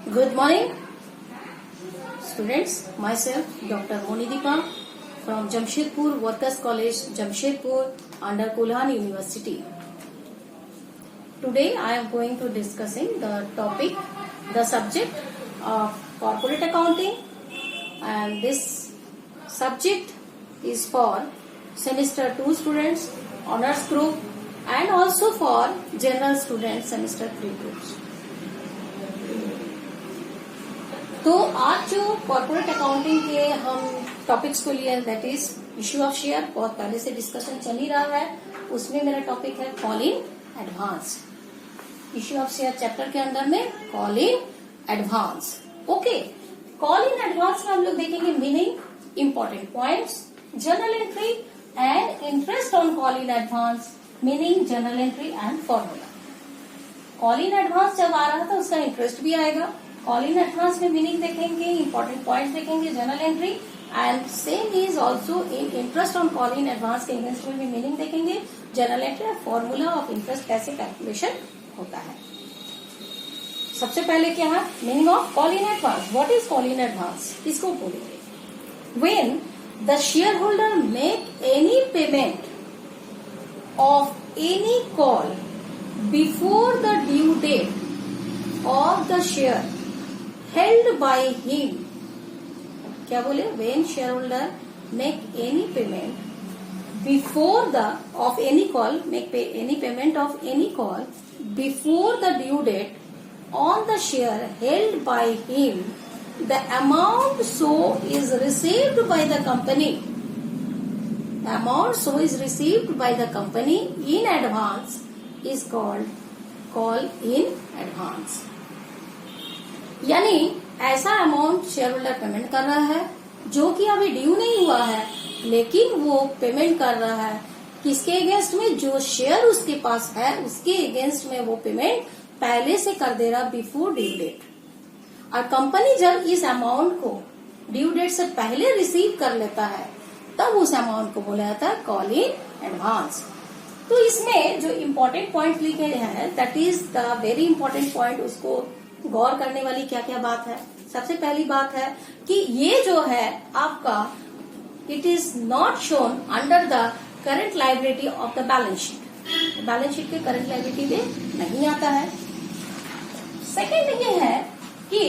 Good morning, students. Myself, Dr. Monideepa from Jamshedpur Workers College, Jamshedpur, under Kulhan University. Today, I am going to discussing the topic, the subject of corporate accounting, and this subject is for semester 2 students, honors group, and also for general students, semester 3 groups. तो आज जो corporate accounting के हम topics को लिए that is issue of share, बहुत पहले से डिस्कशन चल ही रहा है. उसमें मेरा टॉपिक है call in advance. Issue of share chapter के अंदर में call in advance. Okay, call in advance में हम लोग देखेंगे meaning, important points, journal entry and interest on call in advance, meaning, journal entry and formula. Call in advance जब आ रहा था उसका इंटरेस्ट भी आएगा. कॉल इन एडवांस में मीनिंग देखेंगे, इंपॉर्टेंट पॉइंट्स देखेंगे, journal entry, and same is also in interest on call in advance के अगेंस्ट में भी मीनिंग देखेंगे, जर्नल एंट्री और फॉर्मूला ऑफ इंटरेस्ट कैसे कैलकुलेशन होता है. सबसे पहले क्या है meaning of call in advance. What is call in advance, इसको बोलेंगे when the share holder make any payment of any call before the due date of the share held by him. क्या बोले, when shareholder make any payment before the of any call, any payment of any call before the due date on the share held by him, the amount so is received by the company. The amount so is received by the company in advance is called call in advance. यानी ऐसा amount share holder payment कर रहा है जो कि अभी due नहीं हुआ है, लेकिन वो पेमेंट कर रहा है किसके अगेंस्ट में, जो शेयर उसके पास है उसके अगेंस्ट में वो पेमेंट पहले से कर दे रहा बिफोर ड्यू डेट. और कंपनी जब इस अमाउंट को ड्यू डेट से पहले रिसीव कर लेता है तब उस अमाउंट को बोला जाता है कॉल इन एडवांस. तो इसमें जो इम्पोर्टेंट पॉइंट लिखे हैं that is the very important point. उसको गौर करने वाली क्या क्या बात है. सबसे पहली बात है कि ये जो है आपका it is not shown under the current liability of the balance sheet. Balance sheet के करंट लायबिलिटी में नहीं आता है. सेकेंड ये है कि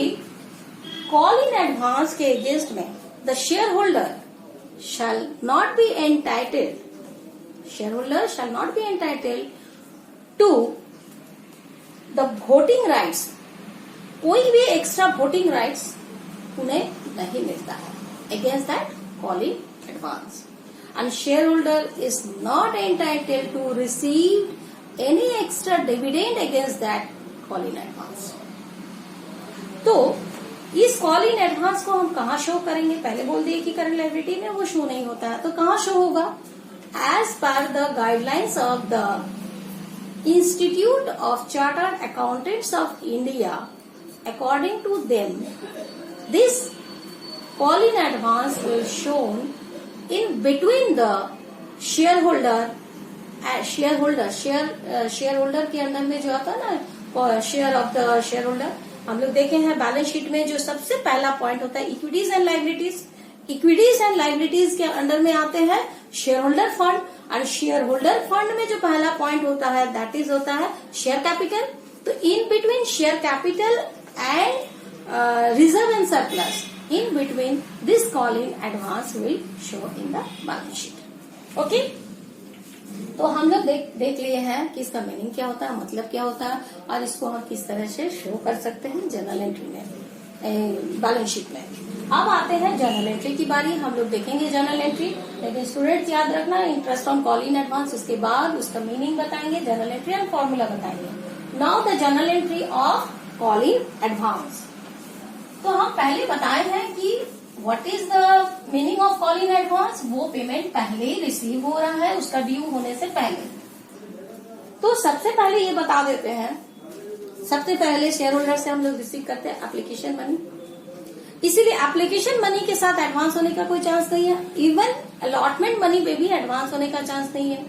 कॉल इन एडवांस के अगेंस्ट में the share holder shall not be entitled, share holder shall not be entitled to the voting rights. कोई भी एक्स्ट्रा वोटिंग राइट्स उन्हें नहीं मिलता है against that call in advance. And share holder is not entitled to receive any extra dividend against that call in advance. तो इस call in advance को हम कहाँ शो करेंगे, पहले बोल दिए कि करंट लायबिलिटी में वो शो नहीं होता है, तो कहाँ शो होगा. As per the guidelines of the institute of chartered accountants of India. According to them, this call in advance is shown in between the shareholder के अंदर में जो आता है ना share of the share holder. हम लोग देखे हैं बैलेंस शीट में जो सबसे पहला पॉइंट होता है equities and liabilities. Equities and liabilities के अंडर में आते हैं शेयर होल्डर फंड. और शेयर होल्डर फंड में जो पहला पॉइंट होता है दैट इज होता है शेयर कैपिटल. तो in between share capital and reserve and surplus, in between this call in advance will show in the balance sheet. Okay, तो हम लोग देख लिए हैं कि इसका मीनिंग क्या होता है, मतलब क्या होता है, और इसको हम किस तरह से शो कर सकते हैं जर्नल एंट्री में, बैलेंस शीट में. अब आते हैं जर्नल एंट्री की बारी. हम लोग देखेंगे जर्नल एंट्री, लेकिन स्टूडेंट्स याद रखना interest on call in advance, उसके बाद उसका मीनिंग बताएंगे, जर्नल एंट्री एंड फॉर्मूला बताएंगे. Now the journal entry of call in advance. तो हम पहले बताए हैं कि what is the meaning of call in advance. वो पेमेंट पहले ही रिसीव हो रहा है उसका ड्यू होने से पहले. तो सबसे पहले ये बता देते हैं, सबसे पहले शेयर होल्डर से हम लोग रिसीव करते हैं एप्लीकेशन मनी. इसीलिए एप्लीकेशन मनी के साथ एडवांस होने का कोई चांस नहीं है. इवन अलॉटमेंट मनी पे भी एडवांस होने का चांस नहीं है.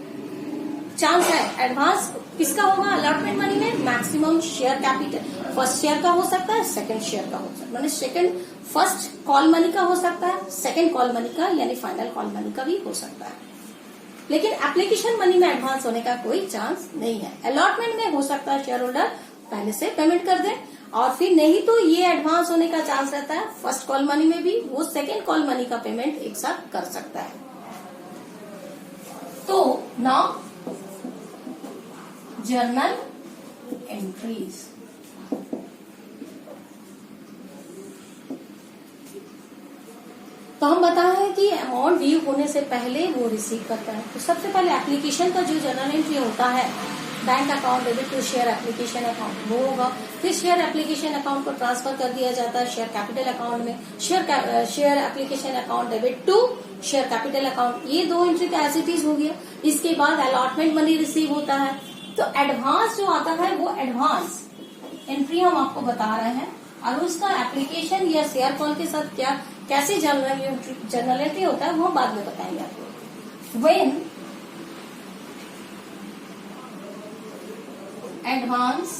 चांस है। एडवांस किसका होगा अलॉटमेंट मनी में? Maximum share capital first share का हो सकता है, सेकंड शेयर का हो सकता है, मैंने सेकंड फर्स्ट कॉल मनी का हो सकता है, सेकंड कॉल मनी का यानी फाइनल कॉल मनी का भी हो सकता है। लेकिन एप्लीकेशन मनी में एडवांस होने का कोई चांस नहीं है। अलॉटमेंट में हो सकता है शेयर होल्डर पहले से पेमेंट कर दे, और फिर नहीं तो ये एडवांस होने का चांस रहता है फर्स्ट कॉल मनी में भी, वो सेकेंड कॉल मनी का पेमेंट एक साथ कर सकता है। तो नाउ जर्नल एंट्रीज। तो हम बताएं कि अमाउंट ड्यू होने से पहले वो रिसीव करता है। तो सबसे पहले एप्लीकेशन का जो जर्नल एंट्री होता है, bank account debit to share application account, वो होगा। फिर शेयर एप्लीकेशन अकाउंट को ट्रांसफर कर दिया जाता है शेयर कैपिटल अकाउंट में। Share application account debit to share capital account, ये दो एंट्री का एज इट इज हो गया। इसके बाद अलॉटमेंट मनी रिसीव होता है। तो एडवांस जो आता है वो एडवांस एंट्री हम आपको बता रहे हैं, और उसका एप्लीकेशन या शेयर कॉल के साथ क्या कैसे जर्नल एंट्री होता है वो बाद में बताएंगे आपको। When advance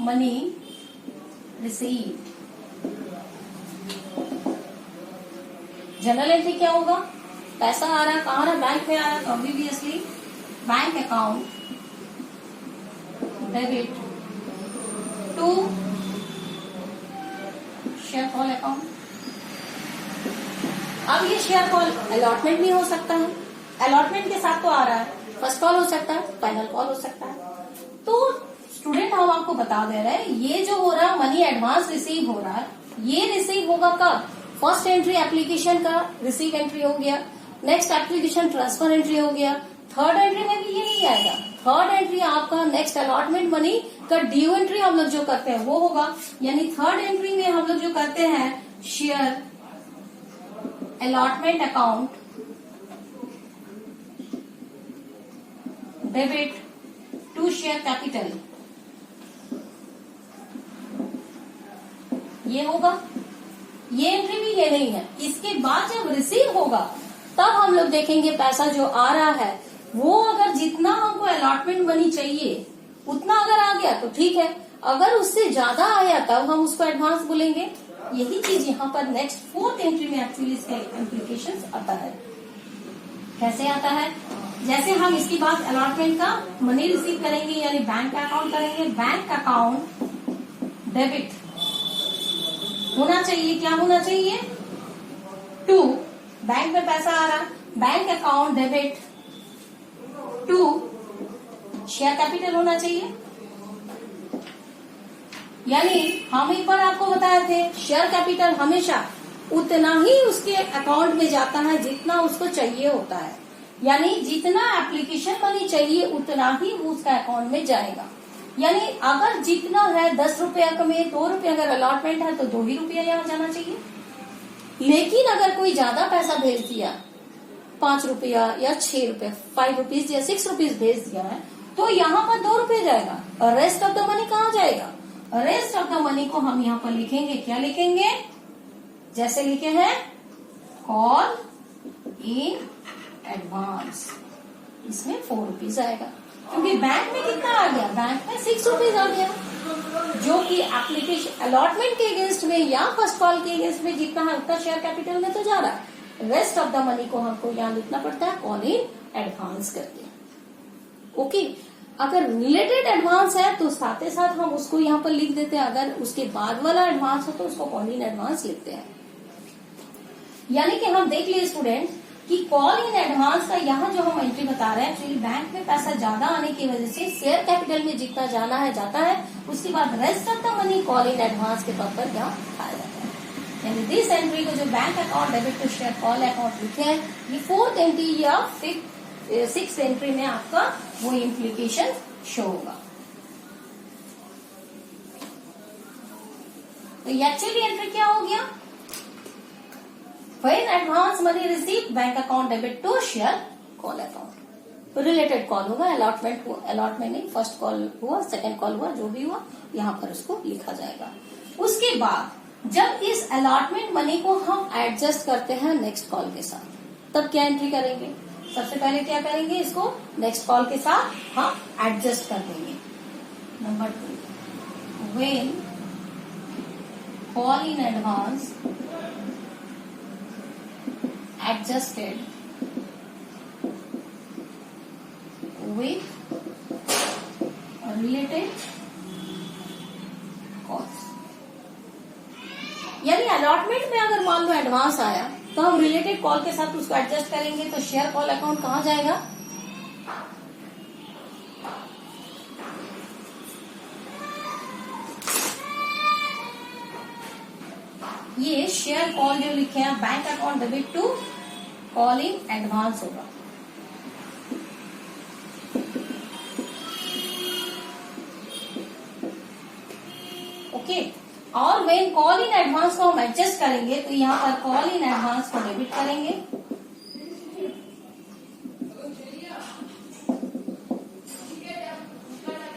money receive, general entry क्या होगा? पैसा आ रहा है, कहाँ आ रहा है? बैंक में आ रहा है, तो obviously bank account debit to share call account. अब ये शेयर कॉल अलॉटमेंट भी हो सकता है, अलॉटमेंट के साथ तो आ रहा है, फर्स्ट कॉल हो सकता है, फाइनल कॉल हो सकता है। तो स्टूडेंट हम आपको बता दे रहे हैं, ये जो हो रहा है मनी एडवांस रिसीव हो रहा है, ये रिसीव होगा कब? फर्स्ट एंट्री एप्लीकेशन का रिसीव एंट्री हो गया, नेक्स्ट एप्लीकेशन ट्रांसफर एंट्री हो गया, थर्ड एंट्री में भी ये नहीं आएगा। थर्ड एंट्री आपका नेक्स्ट अलॉटमेंट मनी का ड्यू एंट्री हम लोग जो करते हैं वो होगा। यानी थर्ड एंट्री में हम लोग जो करते हैं share allotment account debit to share capital, ये होगा। ये एंट्री भी ये नहीं है। इसके बाद जब रिसीव होगा तब हम लोग देखेंगे पैसा जो आ रहा है वो अगर जितना हमको अलॉटमेंट मनी चाहिए उतना अगर आ गया तो ठीक है, अगर उससे ज्यादा आया तब हम उसको एडवांस बोलेंगे। यही चीज यहाँ पर नेक्स्ट फोर्थ एंट्री में एक्चुअली इसका इम्प्लीकेशन आता है। कैसे आता है? जैसे हम इसके बाद अलॉटमेंट का मनी रिसीव करेंगे यानी बैंक अकाउंट करेंगे, बैंक अकाउंट डेबिट होना चाहिए, क्या होना चाहिए? टू बैंक में पैसा आ रहा, bank account debit to share capital होना चाहिए। यानी हम एक बार आपको बताए थे शेयर कैपिटल हमेशा उतना ही उसके अकाउंट में जाता है जितना उसको चाहिए होता है। यानी जितना एप्लीकेशन मनी चाहिए उतना ही उसका अकाउंट में जाएगा। यानी अगर जितना है 10 रुपया में 2 रुपये अगर अलॉटमेंट है तो 2 ही रुपया यहाँ जाना चाहिए। लेकिन अगर कोई ज्यादा पैसा भेज दिया 5 रुपया या 6 रुपया 5 रुपीज या 6 रुपीज भेज दिया है तो यहाँ पर 2 रुपये जाएगा और रेस्ट ऑफ द मनी कहाँ जाएगा? रेस्ट ऑफ द मनी को हम यहाँ पर लिखेंगे, क्या लिखेंगे? जैसे लिखे हैं कॉल इन एडवांस, इसमें 4 रुपीज आएगा क्योंकि बैंक में कितना आ गया? बैंक में 6 रुपीज आ गया, जो कि एप्लीकेशन अलॉटमेंट के अगेंस्ट में या फर्स्ट कॉल के अगेंस्ट में जितना है उतना शेयर कैपिटल में तो जा रहा है। रेस्ट ऑफ द मनी को हमको यहाँ लिखना पड़ता है कॉल इन एडवांस करके। ओके, अगर रिलेटेड एडवांस है तो साथ ही साथ हम उसको यहाँ पर लिख देते हैं, अगर उसके बाद वाला एडवांस हो तो उसको कॉल इन एडवांस लिखते हैं। यानी कि हम देख लिए स्टूडेंट कि कॉल इन एडवांस का यहाँ जो हम एंट्री बता रहे हैं एक्चुअली बैंक में पैसा ज्यादा आने की वजह से शेयर कैपिटल में जितना जाना है जाता है, उसके बाद rest of the money call in advance के तौर पर यहाँ खाया जाता है। यानी दिस एंट्री को जो bank account debit to share call account लिखे हैं, ये फोर्थ एंट्री या सिक्स एंट्री में आपका वो इम्प्लीकेशन शो होगा। तो एक्चुअली एंट्री क्या हो गया? When advance money received bank account debit to share call account, related call होगा, अलॉटमेंट नहीं, फर्स्ट कॉल हुआ, सेकंड कॉल हुआ, जो भी हुआ यहाँ पर उसको लिखा जाएगा। उसके बाद जब इस अलॉटमेंट मनी को हम एडजस्ट करते हैं नेक्स्ट कॉल के साथ, तब क्या एंट्री करेंगे? सबसे पहले क्या करेंगे, इसको नेक्स्ट कॉल के साथ हम एडजस्ट कर देंगे। Number 2, when call in advance adjusted with related calls. यानी अलॉटमेंट में अगर मान लो एडवांस आया तो हम रिलेटेड कॉल के साथ उसको एडजस्ट करेंगे, तो शेयर कॉल अकाउंट कहां जाएगा, ये शेयर कॉल जो लिखे हैं bank account debit to call in advance होगा। ओके, और व्हेन कॉल इन एडवांस को हम एडजस्ट करेंगे तो यहाँ पर कॉल इन एडवांस को डेबिट करेंगे,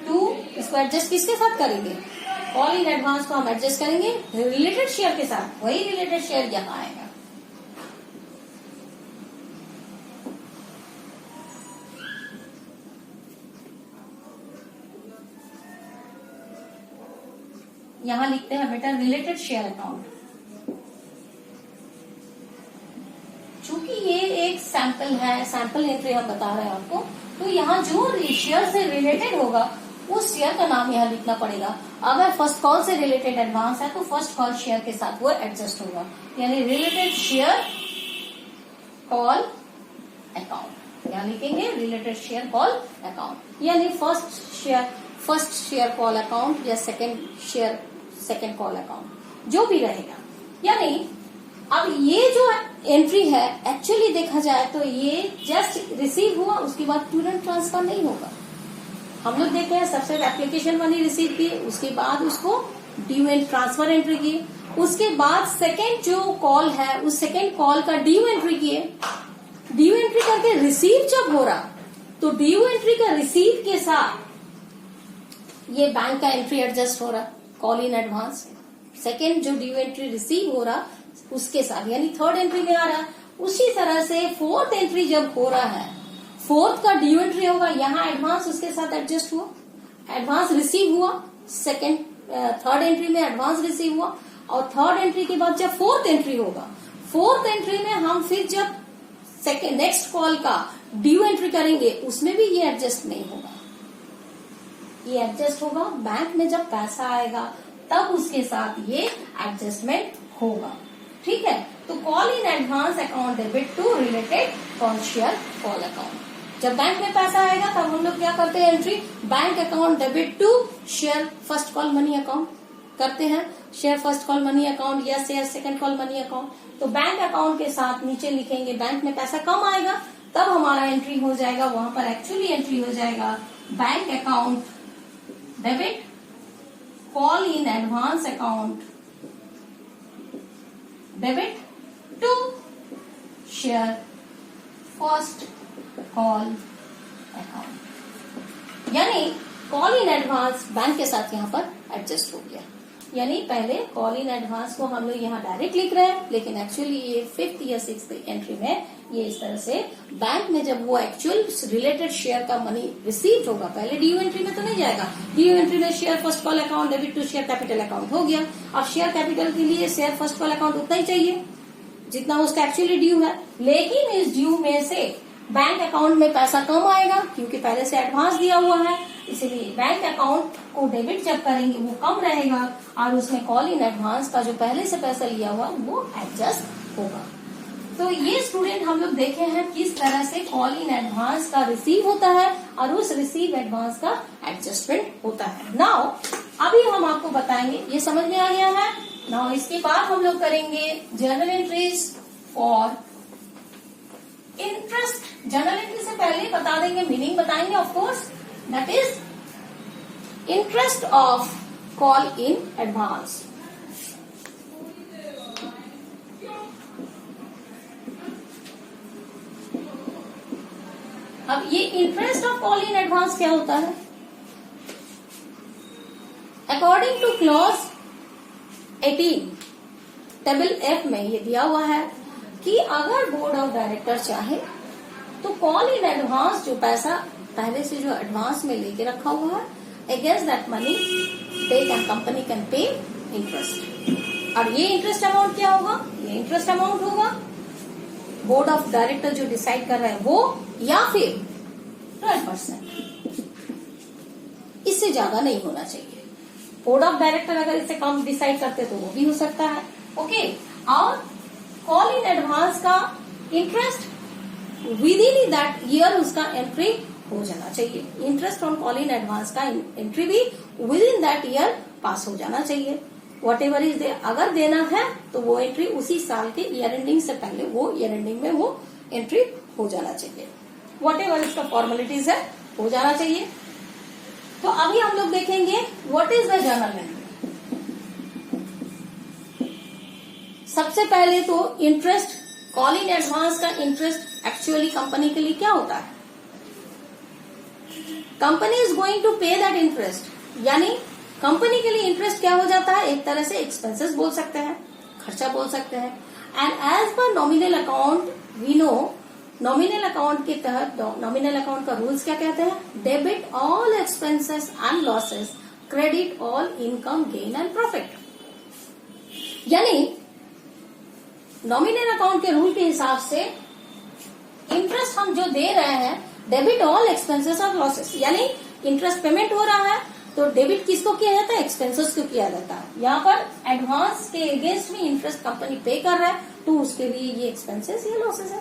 टू इसको एडजस्ट किसके साथ करेंगे, कॉल इन एडवांस को हम एडजस्ट करेंगे रिलेटेड शेयर के साथ, वही रिलेटेड शेयर यहाँ आएगा। यहां लिखते हैं बेटा रिलेटेड शेयर अकाउंट। चूंकि ये एक सैंपल है, सैंपल एंट्री हम बता रहे हैं आपको, तो यहाँ जो शेयर से रिलेटेड होगा उस शेयर का नाम यहाँ लिखना पड़ेगा। अगर फर्स्ट कॉल से रिलेटेड एडवांस है तो फर्स्ट कॉल शेयर के साथ वो एडजस्ट होगा, यानी रिलेटेड शेयर कॉल अकाउंट। यहाँ लिखेंगे रिलेटेड शेयर कॉल अकाउंट, यानी फर्स्ट शेयर कॉल अकाउंट या सेकेंड कॉल अकाउंट जो भी रहेगा। यानी अब ये जो एंट्री है एक्चुअली देखा जाए तो ये जस्ट रिसीव हुआ, उसके बाद तुरंत ट्रांसफर नहीं होगा। हम लोग देखे हैं सबसे एप्लीकेशन मनी रिसीव की, उसके बाद उसको ड्यू एंड ट्रांसफर एंट्री की, उसके बाद सेकेंड जो कॉल है उस सेकेंड कॉल का ड्यू एंट्री किए। ड्यू एंट्री करके रिसीव जब हो रहा तो ड्यू एंट्री का रिसीव के साथ ये बैंक का एंट्री एडजस्ट हो रहा, कॉल इन एडवांस। सेकेंड जो ड्यू एंट्री रिसीव हो रहा उसके साथ, यानी थर्ड एंट्री में आ रहा। उसी तरह से फोर्थ एंट्री जब हो रहा है, फोर्थ का ड्यू एंट्री होगा, यहाँ एडवांस उसके साथ एडजस्ट हुआ, एडवांस रिसीव हुआ, सेकेंड थर्ड एंट्री में एडवांस रिसीव हुआ, और थर्ड एंट्री के बाद जब फोर्थ एंट्री होगा, फोर्थ एंट्री में हम फिर जब सेकेंड नेक्स्ट कॉल का ड्यू एंट्री करेंगे उसमें भी ये एडजस्ट नहीं होगा। ये एडजस्ट होगा बैंक में जब पैसा आएगा तब उसके साथ ये एडजस्टमेंट होगा। ठीक है, तो call in advance account debit to related call share call account. जब बैंक में पैसा आएगा तब हम लोग क्या करते हैं, entry bank account debit to share first call money account करते हैं, share first call money account या share second call money account. तो बैंक अकाउंट के साथ नीचे लिखेंगे बैंक में पैसा कम आएगा तब हमारा एंट्री हो जाएगा, वहां पर एक्चुअली एंट्री हो जाएगा bank account debit call in advance account debit to share first call account. यानी कॉल इन एडवांस बैंक के साथ यहाँ पर एडजस्ट हो गया। यानी पहले कॉल इन एडवांस को हम लोग यहाँ डायरेक्ट लिख रहे हैं, लेकिन एक्चुअली ये फिफ्थ या सिक्स्थ एंट्री में ये इस तरह से बैंक में जब वो एक्चुअल रिलेटेड शेयर का मनी रिसीव होगा, पहले ड्यू एंट्री में तो नहीं जाएगा। ड्यू एंट्री में share first call account debit to share capital account हो गया। अब शेयर कैपिटल के लिए शेयर फर्स्ट कॉल अकाउंट उतना ही चाहिए जितना उसका एक्चुअली ड्यू है, लेकिन इस ड्यू में से बैंक अकाउंट में पैसा कम आएगा क्योंकि पहले से एडवांस दिया हुआ है, इसलिए बैंक अकाउंट को डेबिट जब करेंगे वो कम रहेगा और उसमें कॉल इन एडवांस का जो पहले से पैसा लिया हुआ वो एडजस्ट होगा। तो ये स्टूडेंट हम लोग देखे हैं किस तरह से कॉल इन एडवांस का रिसीव होता है और उस रिसीव एडवांस का एडजस्टमेंट होता है। नाउ अभी हम आपको बताएंगे, ये समझ में आ गया है। नाउ इसके बाद हम लोग करेंगे journal entries for interest. Journal entry से पहले बता देंगे, मीनिंग बताएंगे of course, that is interest of call in advance. अब ये interest of call in advance क्या होता है? According two clause 18 table F में ये दिया हुआ है कि अगर बोर्ड ऑफ डायरेक्टर चाहे तो कॉल इन एडवांस जो पैसा पहले से जो एडवांस में लेके रखा हुआ है, against that money they can company can pay interest. और ये इंटरेस्ट अमाउंट क्या होगा? ये इंटरेस्ट अमाउंट होगा बोर्ड ऑफ डायरेक्टर जो डिसाइड कर रहे हैं वो, या फिर 12%, इससे ज्यादा नहीं होना चाहिए। बोर्ड ऑफ डायरेक्टर अगर इससे कम डिसाइड करते तो वो भी हो सकता है। ओके, और कॉल इन एडवांस का interest with in that year उसका एंट्री हो जाना चाहिए। Interest on call in advance का एंट्री भी विद इन दैट ईयर पास हो जाना चाहिए। वट एवर इज दे, अगर देना है तो वो एंट्री उसी साल के ईयर एंडिंग से पहले, वो ईयर एंडिंग में वो एंट्री हो जाना चाहिए। वट एवर इसका फॉर्मेलिटीज है हो जाना चाहिए। तो अभी हम लोग देखेंगे what is the journal entry. सबसे पहले तो इंटरेस्ट, कॉल इन एडवांस का इंटरेस्ट एक्चुअली कंपनी के लिए क्या होता है? कंपनी इज गोइंग टू पे दैट इंटरेस्ट, यानी कंपनी के लिए इंटरेस्ट क्या हो जाता है? एक तरह से एक्सपेंसेस बोल सकते हैं, खर्चा बोल सकते हैं। And as per nominal account we know, nominal account के तहत नॉमिनल अकाउंट का रूल्स क्या कहते हैं? Debit all expenses and losses, credit all income gain and profit. यानी नॉमिनल अकाउंट के रूल के हिसाब से इंटरेस्ट हम जो दे रहे हैं, डेबिट ऑल एक्सपेंसेस और लॉसेस, यानी इंटरेस्ट पेमेंट हो रहा है तो डेबिट किसको किया जाता है? एक्सपेंसेस को किया जाता है। यहाँ पर एडवांस के अगेंस्ट में इंटरेस्ट कंपनी पे कर रहा है तो उसके लिए ये एक्सपेंसेस, ये लॉसेस है।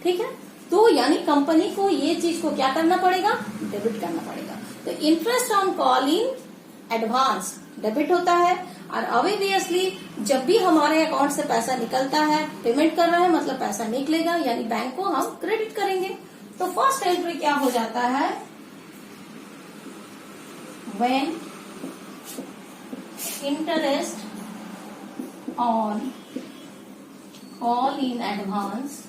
ठीक है, तो यानी कंपनी को ये चीज को क्या करना पड़ेगा? डेबिट करना पड़ेगा। तो interest on call in advance debit होता है, और ऑब्वियसली जब भी हमारे अकाउंट से पैसा निकलता है, पेमेंट कर रहा है मतलब पैसा निकलेगा, यानी बैंक को हम क्रेडिट करेंगे। तो फर्स्ट एंट्री क्या हो जाता है? when interest on call in advance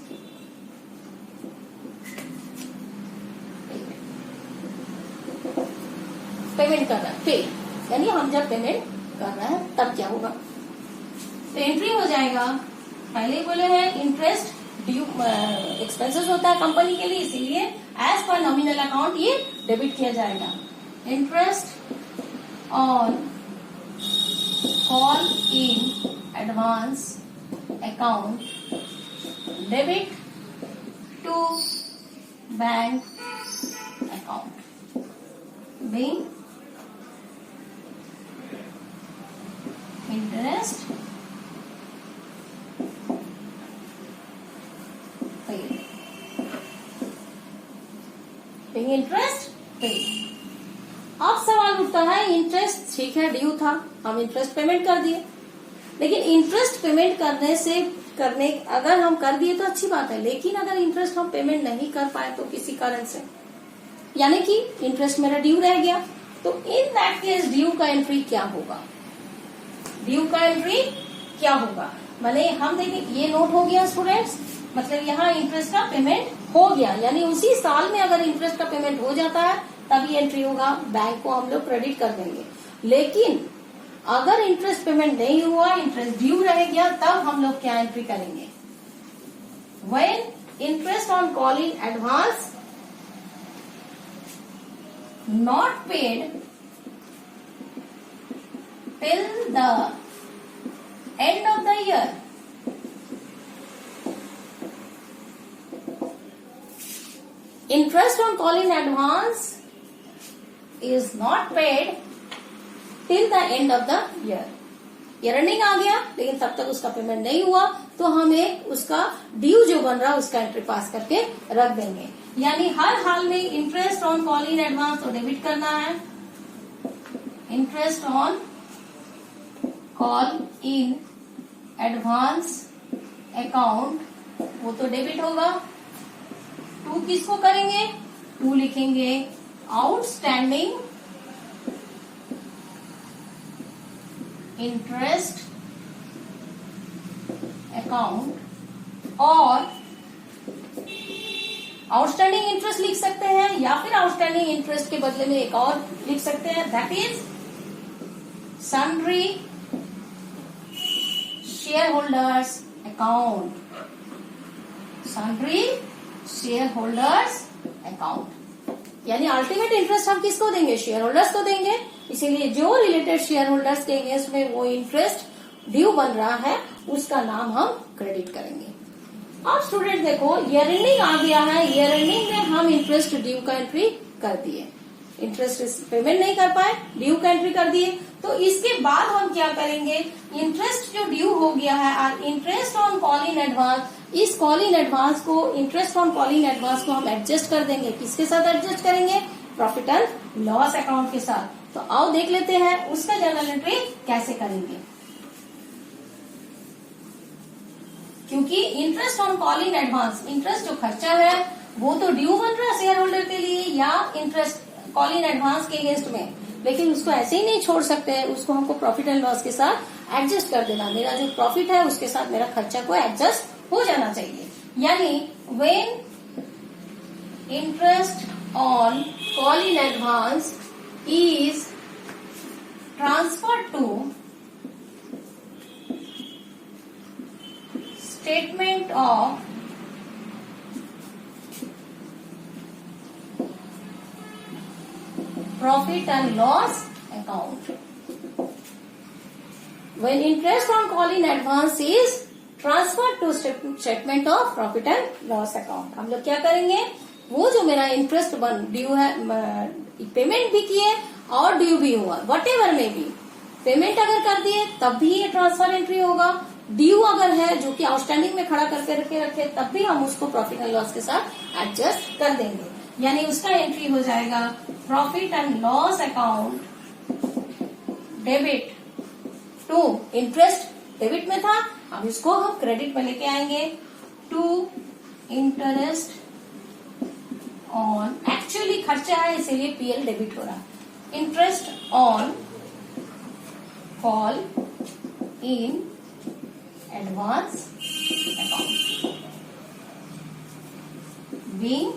payment कर रहा है, पे यानी हम जब पेमेंट कर रहे हैं तब क्या होगा? तो एंट्री हो जाएगा, पहले ही बोले हैं इंटरेस्ट ड्यू एक्सपेंसेस होता है कंपनी के लिए, इसीलिए एज पर नॉमिनल अकाउंट ये डेबिट किया जाएगा। Interest on call in advance account debit to bank account being interest paid, being interest paid। अब सवाल उठता है, इंटरेस्ट ठीक है ड्यू था, हम इंटरेस्ट पेमेंट कर दिए, लेकिन इंटरेस्ट पेमेंट करने अगर हम कर दिए तो अच्छी बात है, लेकिन अगर इंटरेस्ट हम पेमेंट नहीं कर पाए तो किसी कारण से, यानी कि इंटरेस्ट मेरा ड्यू रह गया, तो इन दैट केस ड्यू का एंट्री क्या होगा? ड्यू का एंट्री क्या होगा? माने हम देखें ये नोट हो गया स्टूडेंट्स, मतलब यहाँ इंटरेस्ट का पेमेंट हो गया, यानी उसी साल में अगर इंटरेस्ट का पेमेंट हो जाता है तभी एंट्री होगा, बैंक को हम लोग क्रेडिट कर देंगे। लेकिन अगर इंटरेस्ट पेमेंट नहीं हुआ, इंटरेस्ट ड्यू रह गया, तब हम लोग क्या एंट्री करेंगे? When interest on call in advance not paid till the end of the year, interest on call in advance is not paid till the end of the year। Year ending आ गया लेकिन तब तक उसका payment नहीं हुआ, तो हम एक उसका ड्यू जो बन रहा है उसका एंट्री पास करके रख देंगे। यानी हर हाल में interest on call in advance तो डेबिट करना है, interest on call in advance account वो तो डेबिट होगा। टू किसको करेंगे? टू लिखेंगे आउटस्टैंडिंग इंटरेस्ट अकाउंट, और आउटस्टैंडिंग इंटरेस्ट लिख सकते हैं या फिर आउटस्टैंडिंग इंटरेस्ट के बदले में एक और लिख सकते हैं, that is sundry share holders account. Sundry share holders account, यानी अल्टीमेट इंटरेस्ट हम किसको देंगे, शेयर होल्डर्स को देंगे। इसीलिए जो रिलेटेड शेयर होल्डर्स के अगेंस्ट में वो इंटरेस्ट ड्यू बन रहा है उसका नाम हम क्रेडिट करेंगे। अब स्टूडेंट देखो ईयर एंडिंग आ गया है, ईयर एंडिंग में हम इंटरेस्ट ड्यू का एंट्री कर दिए, इंटरेस्ट पेमेंट नहीं कर पाए, ड्यू का एंट्री कर दिए। तो इसके बाद हम क्या करेंगे, इंटरेस्ट जो ड्यू हो गया है, interest on call in advance, इस कॉल इन एडवांस को, interest on call in advance को हम एडजस्ट कर देंगे। किसके साथ एडजस्ट करेंगे, प्रॉफिट एंड लॉस अकाउंट के साथ। तो आओ देख लेते हैं उसका जर्नल एंट्री कैसे करेंगे। क्योंकि interest on call in advance, interest जो खर्चा है वो तो ड्यू बन रहा है शेयर होल्डर के लिए या इंटरेस्ट कॉल इन एडवांस के अगेंस्ट में, लेकिन उसको ऐसे ही नहीं छोड़ सकते हैं, उसको हमको प्रॉफिट एंड लॉस के साथ एडजस्ट कर देना। मेरा जो प्रॉफिट है उसके साथ मेरा खर्चा को एडजस्ट हो जाना चाहिए। यानी when interest on call in advance is transferred to statement of profit and loss account. When interest on call in advance is transferred to statement of profit and loss account, हम लोग क्या करेंगे, वो जो मेरा इंटरेस्ट ड्यू है, payment भी किए और ड्यू भी हुआ, वटेवर में भी पेमेंट अगर कर दिए तब भी ये ट्रांसफर एंट्री होगा, ड्यू अगर है जो कि आउटस्टैंडिंग में खड़ा करके रखे तब भी हम उसको प्रॉफिट एंड लॉस के साथ एडजस्ट कर देंगे। यानी उसका एंट्री हो जाएगा profit and loss account debit to, interest debit में था, अब इसको हम क्रेडिट में लेके आएंगे, टू इंटरेस्ट ऑन, एक्चुअली खर्चा है इसीलिए पीएल डेबिट हो रहा है, interest on call in advance account being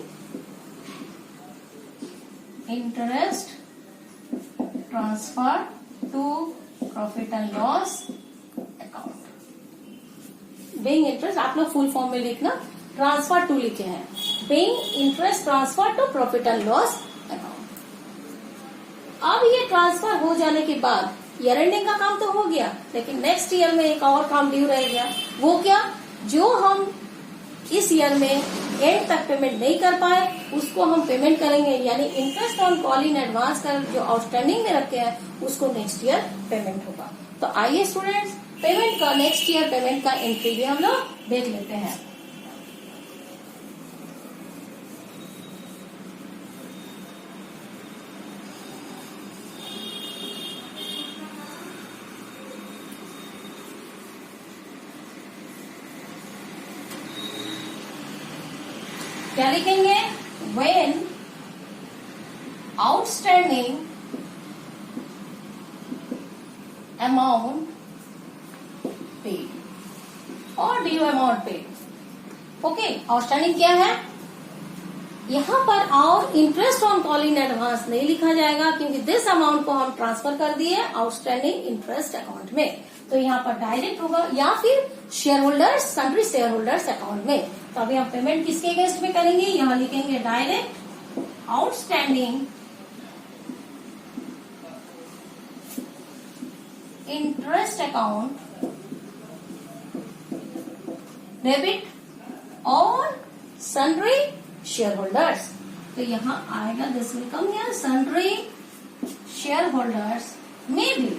interest transfer to profit and loss account. Being interest आप लोग फुल फॉर्म में लिखना, ट्रांसफर टू लिखे हैं, being interest transfer to profit and loss account. अब ये ट्रांसफर हो जाने के बाद ईयर एंडिंग का काम तो हो गया, लेकिन नेक्स्ट ईयर में एक और काम ड्यू रह गया। वो क्या, जो हम इस ईयर में एंड तक पेमेंट नहीं कर पाए उसको हम पेमेंट करेंगे, यानी interest on call in advance का जो आउटस्टैंडिंग में रखे हैं उसको नेक्स्ट ईयर पेमेंट होगा। तो आइए स्टूडेंट्स पेमेंट का, नेक्स्ट ईयर पेमेंट का एंट्री भी हम लोग देख लेते हैं। क्या लिखेंगे, when outstanding amount paid और due amount paid। Okay, outstanding क्या है, यहाँ पर और interest on call in advance नहीं लिखा जाएगा क्योंकि दिस अमाउंट को हम ट्रांसफर कर दिए आउटस्टैंडिंग इंटरेस्ट अकाउंट में, तो यहाँ पर डायरेक्ट होगा या फिर share holders, sundry share holders account में। तो अभी हम पेमेंट किसके अगेंस्ट में करेंगे, यहाँ लिखेंगे direct outstanding interest account debit और सन्ड्री शेयर होल्डर्स। तो यहाँ आएगा this will come here, sundry share holders में भी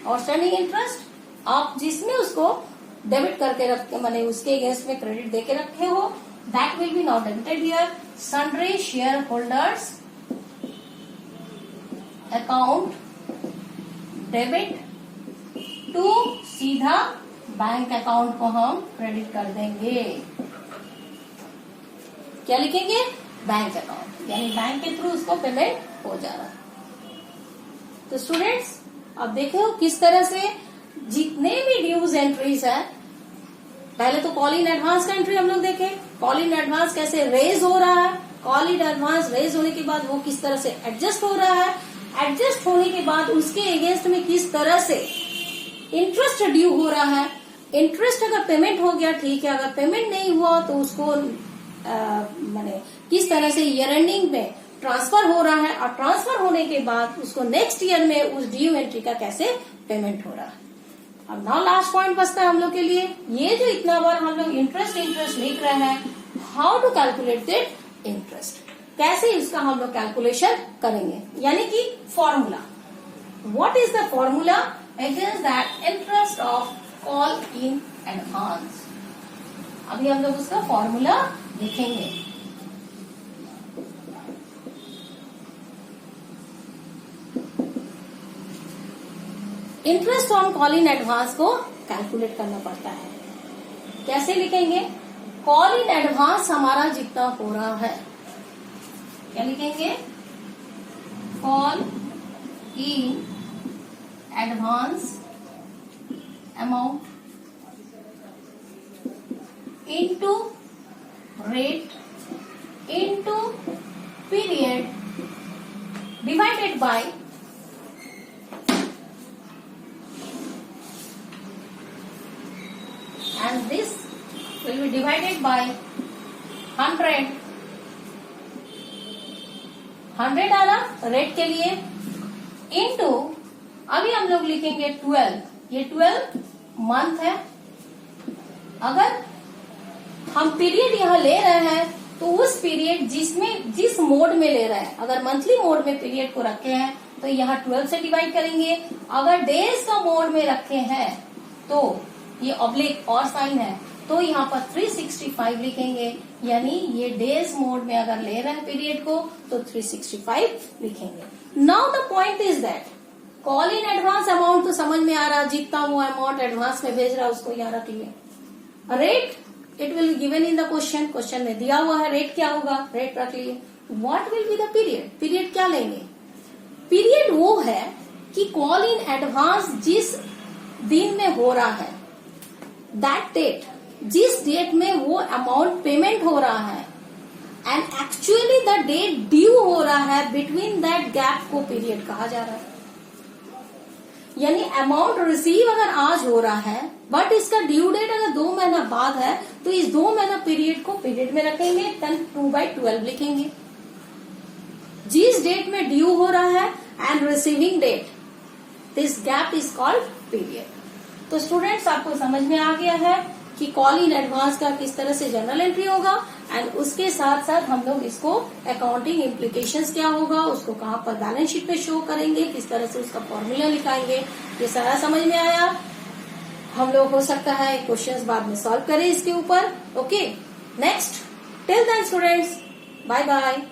आउटस्टैंडिंग इंटरेस्ट आप जिसमें उसको डेबिट करके रखते, माने उसके अगेंस्ट में क्रेडिट देके रखे हो, that will be not debited here, sundry share holders account debit to, सीधा बैंक अकाउंट को हम क्रेडिट कर देंगे। क्या लिखेंगे, बैंक अकाउंट, यानी बैंक के थ्रू उसको पेमेंट हो जा रहा है। तो स्टूडेंट्स अब देखो किस तरह से जितने भी ड्यूज एंट्रीज है, पहले तो कॉल इन एडवांस का एंट्री हम लोग देखे, कॉल इन एडवांस कैसे रेज हो रहा है, कॉल इन एडवांस रेज होने के बाद वो किस तरह से एडजस्ट हो रहा है, एडजस्ट होने के बाद उसके अगेंस्ट में किस तरह से इंटरेस्ट ड्यू हो रहा है। इंटरेस्ट अगर पेमेंट हो गया ठीक है, अगर पेमेंट नहीं हुआ तो उसको माने किस तरह से ईयर एंडिंग में ट्रांसफर हो रहा है और ट्रांसफर होने के बाद उसको नेक्स्ट ईयर में उस ड्यू एंट्री का कैसे पेमेंट हो रहा है। अब नाउ लास्ट पॉइंट बचता है हम लोग के लिए, ये जो इतना बार हम लोग इंटरेस्ट लिख रहे हैं, how to calculate that interest, कैसे इसका हम लोग कैलकुलेशन करेंगे, यानी कि formula. What is the formula? It is that interest of call in advance. अभी हम लोग उसका फॉर्मूला लिखेंगे। Interest on call in advance को कैलकुलेट करना पड़ता है। कैसे लिखेंगे? कॉल इन एडवांस हमारा जितना हो रहा है, क्या लिखेंगे? Call in advance amount into rate into period divided by and this will be divided by 100 आना रेट के लिए into अभी हम लोग लिखेंगे 12, ये 12 मंथ है। अगर हम पीरियड यहाँ ले रहे हैं तो उस पीरियड जिस मोड में ले रहे हैं, अगर मंथली मोड में पीरियड को रखे हैं तो यहाँ 12 से डिवाइड करेंगे। अगर डेज का मोड में रखे हैं तो ये ऑब्लिक और साइन है तो यहाँ पर 365 लिखेंगे, यानी ये डेज मोड में अगर ले रहे हैं पीरियड को तो 365 लिखेंगे। Now the point is that call in advance amount तो समझ में आ रहा, जितना वो अमाउंट एडवांस में भेज रहा है उसको यहाँ रख लिए। Rate it will given in the question में दिया हुआ है, रेट क्या होगा, रेट रख लिए। What will be the period, period क्या लेंगे? पीरियड वो है कि कॉल इन एडवांस जिस दिन में हो रहा है, दैट डेट, जिस डेट में वो अमाउंट पेमेंट हो रहा है and actually the date due हो रहा है, बिटवीन दैट गैप को पीरियड कहा जा रहा है। यानी अमाउंट रिसीव अगर आज हो रहा है बट इसका ड्यू डेट अगर 2 महीना बाद है तो इस 2 महीना पीरियड को पीरियड में रखेंगे, 2/12 लिखेंगे। जिस डेट में ड्यू हो रहा है and receiving date, this gap is called period. तो स्टूडेंट्स आपको समझ में आ गया है कि कॉल इन एडवांस का किस तरह से जनरल एंट्री होगा एंड उसके साथ साथ हम लोग इसको अकाउंटिंग इम्प्लीकेशंस क्या होगा, उसको कहाँ पर बैलेंस शीट पे शो करेंगे, किस तरह से उसका फॉर्मूला लिखाएंगे, ये सारा समझ में आया। हम लोग हो सकता है क्वेश्चंस बाद में सॉल्व करें इसके ऊपर। Okay, next, till then students, bye bye.